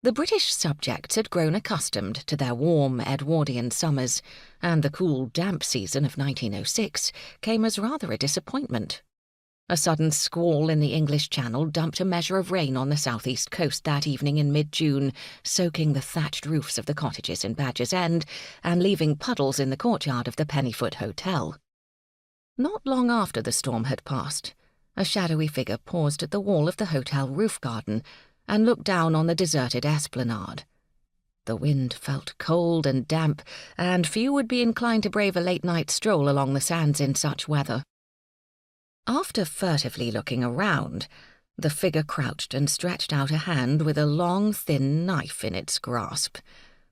The British subjects had grown accustomed to their warm Edwardian summers, and the cool, damp season of 1906 came as rather a disappointment. A sudden squall in the English Channel dumped a measure of rain on the southeast coast that evening in mid-June, soaking the thatched roofs of the cottages in Badger's End and leaving puddles in the courtyard of the Pennyfoot Hotel. Not long after the storm had passed, a shadowy figure paused at the wall of the hotel roof garden and looked down on the deserted esplanade. The wind felt cold and damp, and few would be inclined to brave a late-night stroll along the sands in such weather. After furtively looking around, the figure crouched and stretched out a hand with a long, thin knife in its grasp.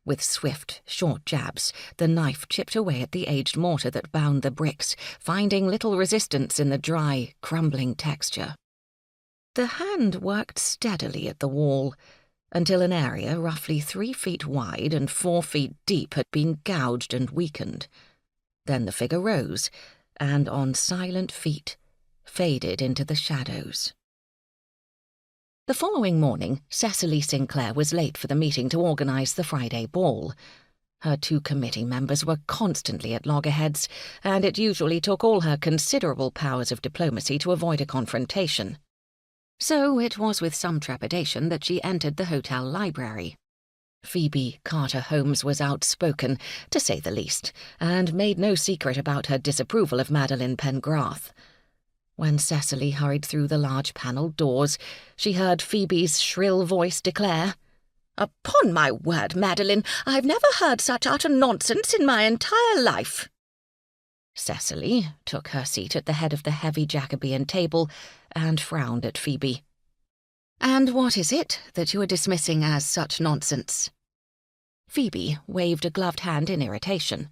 With swift, short jabs, the knife chipped away at the aged mortar that bound the bricks, finding little resistance in the dry, crumbling texture. The hand worked steadily at the wall, until an area roughly 3 feet wide and 4 feet deep had been gouged and weakened. Then the figure rose, and on silent feet faded into the shadows. The following morning, Cecily Sinclair was late for the meeting to organise the Friday ball. Her 2 committee members were constantly at loggerheads, and it usually took all her considerable powers of diplomacy to avoid a confrontation. So it was with some trepidation that she entered the hotel library. Phoebe Carter-Holmes was outspoken, to say the least, and made no secret about her disapproval of Madeline Pengrath. When Cecily hurried through the large panelled doors, she heard Phoebe's shrill voice declare, "Upon my word, Madeline, I've never heard such utter nonsense in my entire life." Cecily took her seat at the head of the heavy Jacobean table and frowned at Phoebe. "And what is it that you are dismissing as such nonsense?" Phoebe waved a gloved hand in irritation.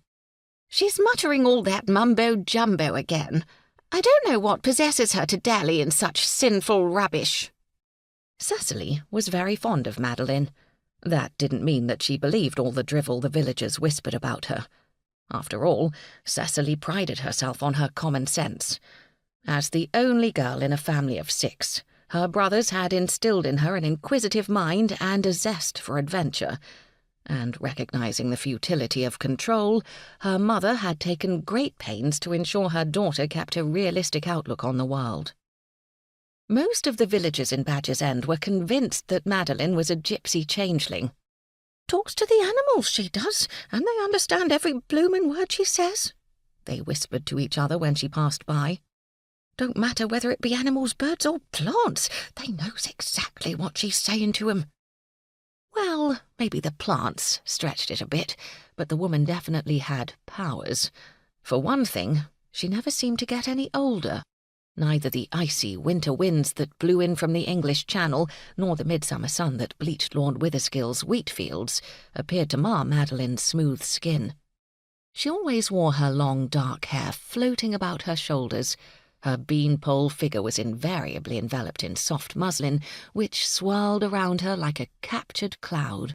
"She's muttering all that mumbo-jumbo again. I don't know what possesses her to dally in such sinful rubbish." Cecily was very fond of Madeline. That didn't mean that she believed all the drivel the villagers whispered about her. After all, Cecily prided herself on her common sense. As the only girl in a family of 6, her brothers had instilled in her an inquisitive mind and a zest for adventure, and recognizing the futility of control, her mother had taken great pains to ensure her daughter kept a realistic outlook on the world. Most of the villagers in Badger's End were convinced that Madeline was a gypsy changeling. "Talks to the animals, she does, and they understand every bloomin' word she says," they whispered to each other when she passed by. "Don't matter whether it be animals, birds, or plants, they knows exactly what she's saying to 'em." Well, maybe the plants stretched it a bit, but the woman definitely had powers. For one thing, she never seemed to get any older. Neither the icy winter winds that blew in from the English Channel nor the midsummer sun that bleached Lord Witherskill's wheat fields appeared to mar Madeline's smooth skin. She always wore her long dark hair floating about her shoulders. Her beanpole figure was invariably enveloped in soft muslin, which swirled around her like a captured cloud.